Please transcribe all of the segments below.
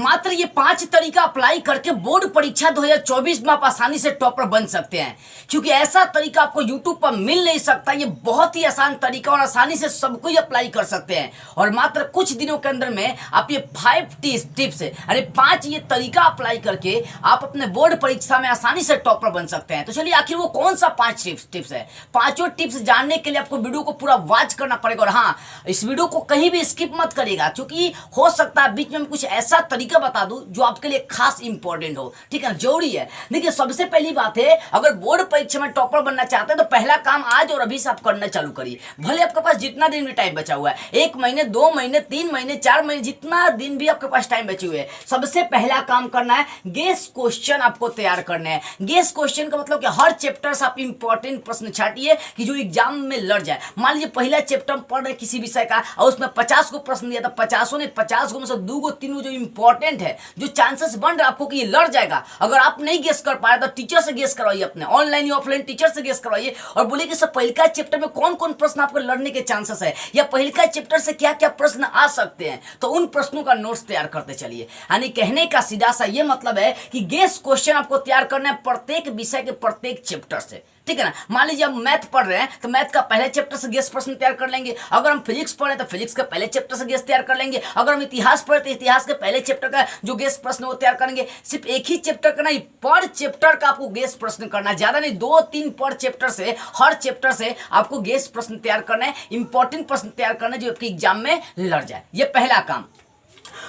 मात्र ये 5 तरीका अप्लाई करके बोर्ड परीक्षा 2024 में आप आसानी से टॉपर बन सकते हैं, क्योंकि ऐसा तरीका आपको यूट्यूब पर मिल नहीं सकता। ये बहुत ही आसान तरीका और आसानी से सब कोई अप्लाई कर सकते हैं, और मात्र कुछ दिनों के अंदर में आप ये 5 टिप्स अरे 5 ये तरीका अप्लाई करके आप अपने बोर्ड परीक्षा में आसानी से टॉपर बन सकते हैं। तो चलिए आखिर वो कौन सा 5 टिप्स है। पांचों टिप्स जानने के लिए आपको वीडियो को पूरा वॉच करना पड़ेगा, और हाँ, इस वीडियो को कहीं भी स्किप मत करिएगा, क्योंकि हो सकता है बीच में कुछ ऐसा तरीका बता दूं जो आपके लिए खास इंपॉर्टेंट हो। ठीक है, जरूरी है। देखिए, सबसे पहली बात है, अगर बोर्ड परीक्षा में टॉपर बनना चाहते हैं तो पहला काम आज और अभी से आप करना चालू करिए। भले आपके पास जितना दिन भी टाइम बचा हुआ है, 1 महीने, 2 महीने, 3 महीने, 4 महीने, जितना दिन भी आपके पास टाइम बचे हुए हैं, सबसे पहला काम करना है गेस क्वेश्चन आपको तैयार करने हैं। गेस क्वेश्चन का मतलब कि हर चैप्टर से आप इंपॉर्टेंट प्रश्न छाटिए कि जो एग्जाम में लड़ जाए। मान लीजिए पहला चैप्टर पढ़ रहे किसी विषय का और उसमें 50 को प्रश्न दिया था, 50 ने 50 को में से 2 को 3 जो इंपॉर्टेंट है, जो चांसेस बन रहा है आपको कि ये लड़ जाएगा, अगर आप नहीं गेस कर पाए तो टीचर से गेस करवाइए, अपने ऑनलाइन या ऑफलाइन टीचर से गेस करवाइए और बोलिए कि सर पहला चैप्टर में कौन कौन प्रश्न आपको लड़ने के चांसेस है, या पहला चैप्टर से क्या क्या प्रश्न आ सकते हैं, तो उन प्रश्नों का नोट्स तैयार करते चलिए। यानी कहने का सीधा सा ये मतलब है कि गेस क्वेश्चन आपको तैयार करना है प्रत्येक विषय के प्रत्येक चैप्टर से। ठीक है ना। मान लीजिए हम मैथ पढ़ रहे हैं तो मैथ का पहले चैप्टर से गेस प्रश्न तैयार कर लेंगे। अगर हम फिजिक्स पढ़ रहे हैं तो फिजिक्स के पहले चैप्टर से गेस तैयार कर लेंगे। अगर हम इतिहास पढ़े तो इतिहास के पहले चैप्टर का जो गेस प्रश्न वो तैयार करेंगे। सिर्फ एक ही चैप्टर का नहीं, पर चैप्टर का आपको गेस प्रश्न करना, ज्यादा नहीं, 2-3 पर चैप्टर से, हर चैप्टर से आपको गेस प्रश्न तैयार करना है, इंपॉर्टेंट प्रश्न तैयार करना है जो आपके एग्जाम में लड़ जाए। ये पहला काम।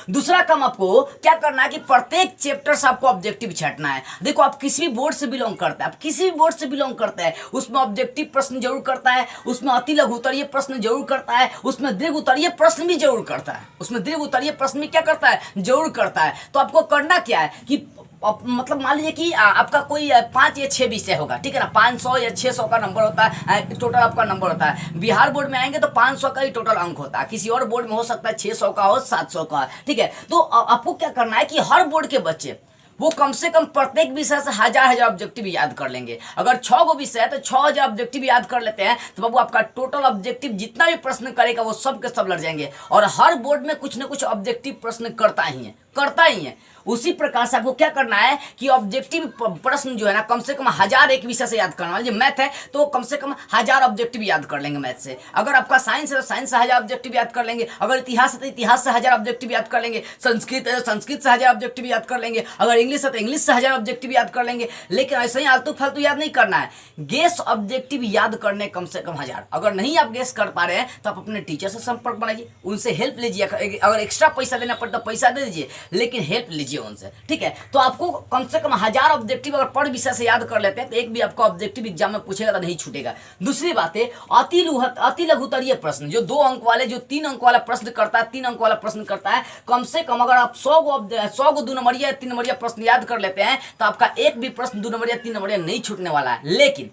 दूसरा काम आपको क्या करना है कि प्रत्येक चैप्टर से आपको ऑब्जेक्टिव छाटना है। देखो, आप किसी भी बोर्ड से बिलोंग करते हैं, आप किसी भी बोर्ड से बिलोंग करते हैं, उसमें ऑब्जेक्टिव प्रश्न जरूर करता है, उसमें अति लघु उत्तरीय प्रश्न जरूर करता है, उसमें दीर्घ उत्तरीय प्रश्न भी जरूर करता है, उसमें दीर्घ उत्तरीय प्रश्न भी क्या करता है, जरूर करता है। तो आपको करना क्या है कि मतलब मान लीजिए कि आपका कोई 5 या 6 विषय होगा, ठीक है ना, 500 या 600 का नंबर होता है, टोटल आपका नंबर होता है। बिहार बोर्ड में आएंगे तो 500 का ही टोटल अंक होता है, किसी और बोर्ड में हो सकता है 600 का हो, 700 का। ठीक है, तो आपको क्या करना है कि हर बोर्ड के बच्चे वो कम से कम प्रत्येक विषय से 1000 ऑब्जेक्टिव याद कर लेंगे। अगर 6 गो विषय है तो 6000 ऑब्जेक्टिव याद कर लेते हैं तो बाबू आपका टोटल ऑब्जेक्टिव जितना भी प्रश्न करेगा वो सब के सब लड़ जाएंगे। और हर बोर्ड में कुछ ना कुछ ऑब्जेक्टिव प्रश्न करता ही है। उसी प्रकार से आपको क्या करना है कि ऑब्जेक्टिव प्रश्न जो है ना, कम से कम 1000 एक विषय से याद करना। मान लीजिए मैथ है तो कम से कम 1000 ऑब्जेक्टिव याद कर लेंगे मैथ से। अगर आपका साइंस है तो साइंस से 1000 ऑब्जेक्टिव याद कर लेंगे। अगर इतिहास है तो इतिहास से 1000 ऑब्जेक्टिव याद कर लेंगे। संस्कृत है तो संस्कृत से 1000 ऑब्जेक्टिव याद कर लेंगे। अगर इंग्लिश है तो इंग्लिश से 1000 ऑब्जेक्टिव याद कर लेंगे। लेकिन ऐसे ही आलतू फालतू याद नहीं करना है, गेस ऑब्जेक्टिव याद करने कम से कम 1000। अगर नहीं आप गेस कर पा रहे हैं तो आप अपने टीचर से संपर्क बनाइए, उनसे हेल्प लीजिए। अगर एक्स्ट्रा पैसा देना पड़ता तो पैसा दे दीजिए, लेकिन हेल्प लीजिए उनसे। ठीक है, तो आपको कम से कम 1000 ऑब्जेक्टिव अगर पर विषय से याद कर लेते हैं तो एक भी आपका ऑब्जेक्टिव एग्जाम में पूछेगा तो नहीं छूटेगा। दूसरी बात है अति लघुतरीय प्रश्न, जो 2 अंक वाले, जो 3 अंक वाला प्रश्न करता है, 3 अंक वाला प्रश्न करता है, कम से कम अगर आप 100 गो 2 नंबरिया या 3 नंबरिया प्रश्न याद कर लेते हैं तो आपका एक भी प्रश्न 2 नंबरिया 3 नंबरिया नहीं छूटने वाला है। लेकिन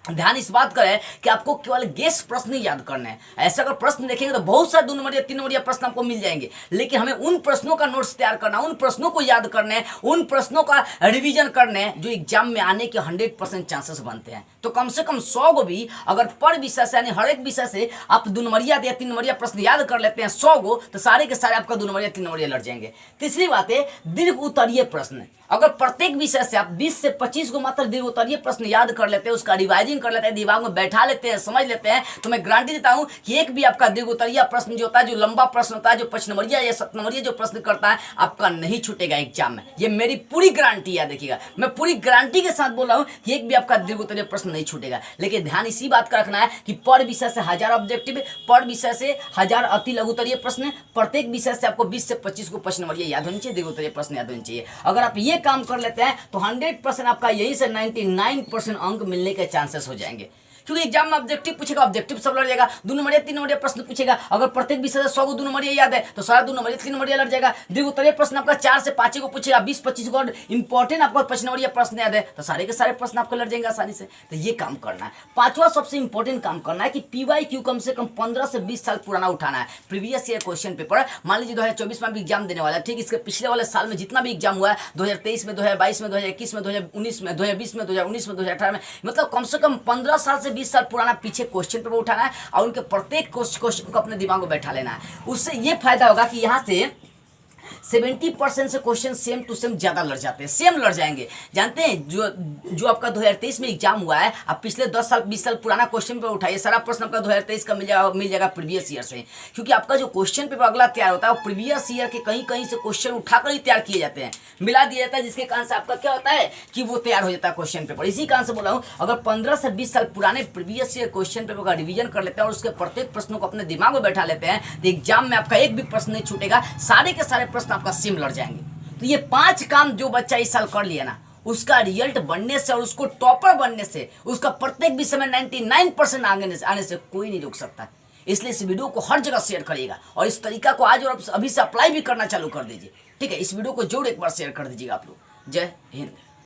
ध्यान इस बात का है कि आपको केवल गेस प्रश्न ही याद करना है। ऐसा अगर प्रश्न देखेंगे तो बहुत सारे 2 नंबर या 3 नंबर या प्रश्न आपको मिल जाएंगे, लेकिन हमें उन प्रश्नों का नोट्स तैयार करना, उन प्रश्नों को याद करना है, उन प्रश्नों का रिवीजन करना है जो एग्जाम में आने के 100% चांसेस बनते हैं। तो कम से कम 100 गो भी अगर पर विषय से, यानी हर एक विषय से आप 2 नंबरिया या 3 नंबरिया प्रश्न याद कर लेते हैं 100 गो, तो सारे के सारे आपका 2 नंबरिया 3 नंबरिया लड़ जाएंगे। तीसरी बात है दीर्घ उत्तरीय प्रश्न। अगर प्रत्येक विषय से आप 20 से 25 को मात्र दीर्घ उत्तरीय प्रश्न याद कर लेते हैं, उसका रिवाइजिंग कर लेते हैं, दिमाग में बैठा लेते हैं, समझ लेते हैं, तो मैं गारंटी देता हूं कि एक भी आपका दीर्घ उत्तरीय प्रश्न जो होता है, जो लंबा प्रश्न होता है, जो 5 नंबरिया या 7 नंबरिया जो प्रश्न करता है, आपका नहीं छूटेगा एग्जाम में। ये मेरी पूरी गारंटी है। देखिएगा, मैं पूरी गारंटी के साथ बोल रहा हूं कि एक भी आपका दीर्घ उत्तरीय प्रश्न नहीं छूटेगा। लेकिन ध्यान इसी बात का रखना है कि पर विषय से 1000 ऑब्जेक्टिव, पर विषय से 1000 अति लघु उत्तरीय प्रश्न, प्रत्येक विषय से आपको 20 से 25 को 5 नंबरिया याद होनी चाहिए, दीर्घ उत्तरीय प्रश्न याद होनी चाहिए। अगर आप ये काम कर लेते हैं तो 100% आपका यही से 99% अंक मिलने के चांसेस हो जाएंगे। क्योंकि एग्जाम में ऑब्जेक्टिव पूछेगा, ऑब्जेक्टिव सब लड़ जाएगा। 2 नंबरिया 3 नंबरिया प्रश्न पूछेगा, अगर प्रत्येक विषय से 100 को 2 नंबरिया याद है तो सारा 2 नंबरिया 3 नंबरिया लड़ जाएगा। दीर्घ उत्तरीय प्रश्न आपका 4 से 5 को पूछेगा, 20-25 को इंपॉर्टेंट आपको 5 नंबरिया प्रश्न याद है तो सारे के सारे प्रश्न आपको लड़ जाएंगे आसानी से। तो ये काम करना है। पांचवा सबसे इंपॉर्टेंट काम करना है कि PYQ कम से कम 15 से 20 साल पुराना उठाना है। प्रीवियस ईयर क्वेश्चन पेपर, मान लीजिए 2024 में भी एग्जाम देने वाला है, ठीक, इसके पिछले वाले साल में जितना भी एग्जाम हुआ है, 2023 में, 2022 में, 2021 में, 2019 में, 2020 में, 2019 में, 2018 में, मतलब कम से कम 15 साल से 20 साल पुराना क्वेश्चन पेपर उठाना है और उनके प्रत्येक क्वेश्चन को अपने दिमाग में बैठा लेना है। उससे ये फायदा होगा कि यहाँ से 70% से क्वेश्चन सेम टू सेम ज़्यादा लड़ जाते हैं, सेम लड़ जाएंगे। जानते हैं जो आपका 2023 में एग्जाम हुआ है, आप पिछले 10 साल 20 साल पुराना क्वेश्चन पेपर उठाइए, सारा प्रश्न आपका 2023 का मिल जाएगा प्रीवियस ईयर से। क्योंकि आपका जो क्वेश्चन पेपर अगला तैयार होता है वो प्रीवियस ईयर के कहीं कहीं से क्वेश्चन उठाकर ही तैयार किए जाते हैं, मिला दिया जाता है, जिसके कारण से आपका क्या होता है कि वो तैयार हो जाता है क्वेश्चन पेपर। इसी कारण से बोला हूँ, अगर 15 से 20 साल पुराने प्रीवियस ईयर क्वेश्चन पेपर का रिवीजन कर लेते हैं और उसके प्रत्येक प्रश्नों को अपने दिमाग में बैठा लेते हैं, तो एग्जाम में आपका एक भी प्रश्न नहीं छूटेगा, सारे के सारे प्रश्न आपका सेम लड़ जाएंगे। तो ये 5 काम जो बच्चा इस साल कर लिया ना, उसका रिजल्ट बनने से और उसको टॉपर बनने से, उसका प्रत्येक विषय में 99% आने से कोई नहीं रोक सकता। इसलिए इस वीडियो को हर जगह शेयर करिएगा और इस तरीका को आज और अभी से अप्लाई भी करना चालू कर दीजिए। ठीक है, इस वीडियो को जरूर एक बार शेयर कर दीजिएगा आप लोग। जय हिंद।